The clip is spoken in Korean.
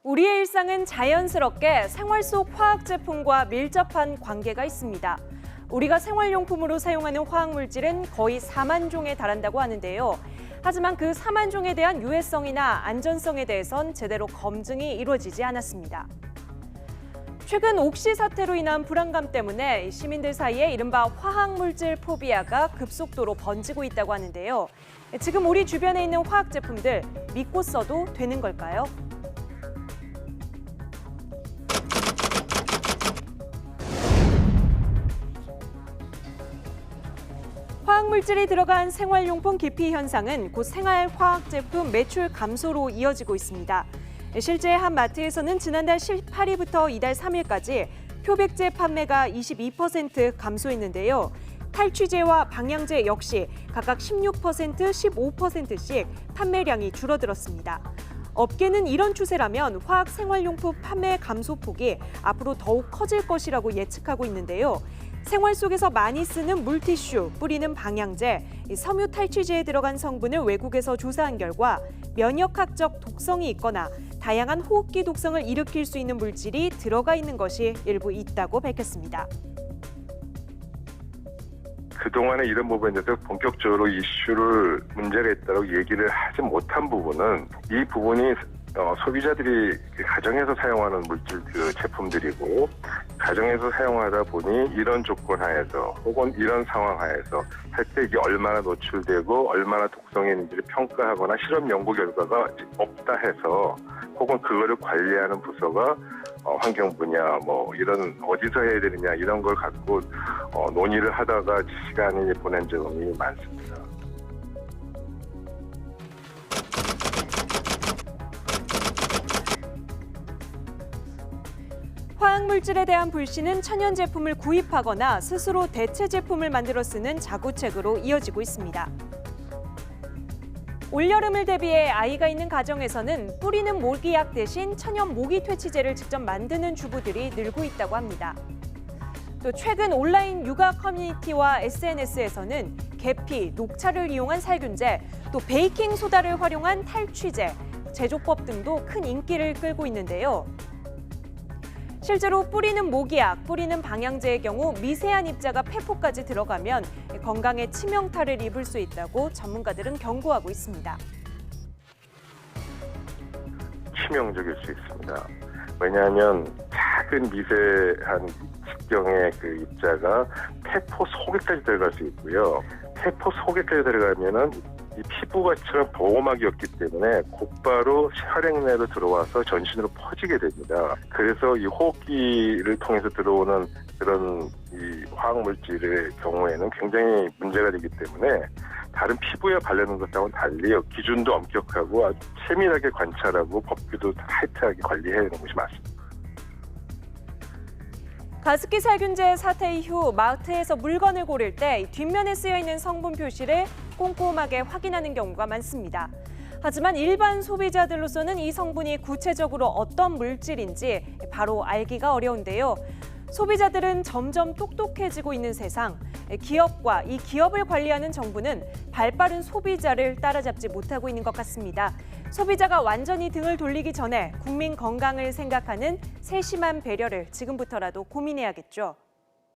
우리의 일상은 자연스럽게 생활 속 화학 제품과 밀접한 관계가 있습니다. 우리가 생활용품으로 사용하는 화학물질은 거의 4만 종에 달한다고 하는데요. 하지만 그 4만 종에 대한 유해성이나 안전성에 대해선 제대로 검증이 이루어지지 않았습니다. 최근 옥시 사태로 인한 불안감 때문에 시민들 사이에 이른바 화학물질 포비아가 급속도로 번지고 있다고 하는데요. 지금 우리 주변에 있는 화학 제품들 믿고 써도 되는 걸까요? 화학물질이 들어간 생활용품 기피 현상은 곧 생활화학 제품 매출 감소로 이어지고 있습니다. 실제 한 마트에서는 지난달 18일부터 이달 3일까지 표백제 판매가 22% 감소했는데요. 탈취제와 방향제 역시 각각 16%, 15%씩 판매량이 줄어들었습니다. 업계는 이런 추세라면 화학 생활용품 판매 감소폭이 앞으로 더욱 커질 것이라고 예측하고 있는데요. 생활 속에서 많이 쓰는 물티슈, 뿌리는 방향제, 섬유 탈취제에 들어간 성분을 외국에서 조사한 결과 면역학적 독성이 있거나 다양한 호흡기 독성을 일으킬 수 있는 물질이 들어가 있는 것이 일부 있다고 밝혔습니다. 그동안에 이런 부분에 대해서 본격적으로 이슈를 문제가 있다고 얘기를 하지 못한 부분은 이 부분이 소비자들이 가정에서 사용하는 물질 제품들이고 가정에서 사용하다 보니 이런 조건 하에서 혹은 이런 상황 하에서 할 때 이게 얼마나 노출되고 얼마나 독성이 있는지를 평가하거나 실험 연구 결과가 없다 해서 혹은 그거를 관리하는 부서가 환경 분야 이런 어디서 해야 되느냐 이런 걸 갖고 논의를 하다가 시간이 보낸 적이 많습니다. 화학물질에 대한 불신은 천연 제품을 구입하거나 스스로 대체 제품을 만들어 쓰는 자구책으로 이어지고 있습니다. 올여름을 대비해 아이가 있는 가정에서는 뿌리는 모기약 대신 천연 모기 퇴치제를 직접 만드는 주부들이 늘고 있다고 합니다. 또 최근 온라인 육아 커뮤니티와 SNS에서는 계피, 녹차를 이용한 살균제, 또 베이킹 소다를 활용한 탈취제, 제조법 등도 큰 인기를 끌고 있는데요. 실제로 뿌리는 모기약, 뿌리는 방향제의 경우 미세한 입자가 폐포까지 들어가면 건강에 치명타를 입을 수 있다고 전문가들은 경고하고 있습니다. 치명적일 수 있습니다. 왜냐하면 작은 미세한 직경의 그 입자가 폐포 속에까지 들어갈 수 있고요. 폐포 속에까지 들어가면은 이 피부가처럼 보호막이었기 때문에 곧바로 혈액 내로 들어와서 전신으로 퍼지게 됩니다. 그래서 이 호흡기를 통해서 들어오는 그런 이 화학물질의 경우에는 굉장히 문제가 되기 때문에 다른 피부에 바르는 것하고는 달리 기준도 엄격하고 아주 세밀하게 관찰하고 법규도 타이트하게 관리해야 하는 것이 맞습니다. 가습기 살균제 사태 이후 마트에서 물건을 고를 때 뒷면에 쓰여 있는 성분 표시를 꼼꼼하게 확인하는 경우가 많습니다. 하지만 일반 소비자들로서는 이 성분이 구체적으로 어떤 물질인지 바로 알기가 어려운데요. 소비자들은 점점 똑똑해지고 있는 세상, 기업과 이 기업을 관리하는 정부는 발빠른 소비자를 따라잡지 못하고 있는 것 같습니다. 소비자가 완전히 등을 돌리기 전에 국민 건강을 생각하는 세심한 배려를 지금부터라도 고민해야겠죠.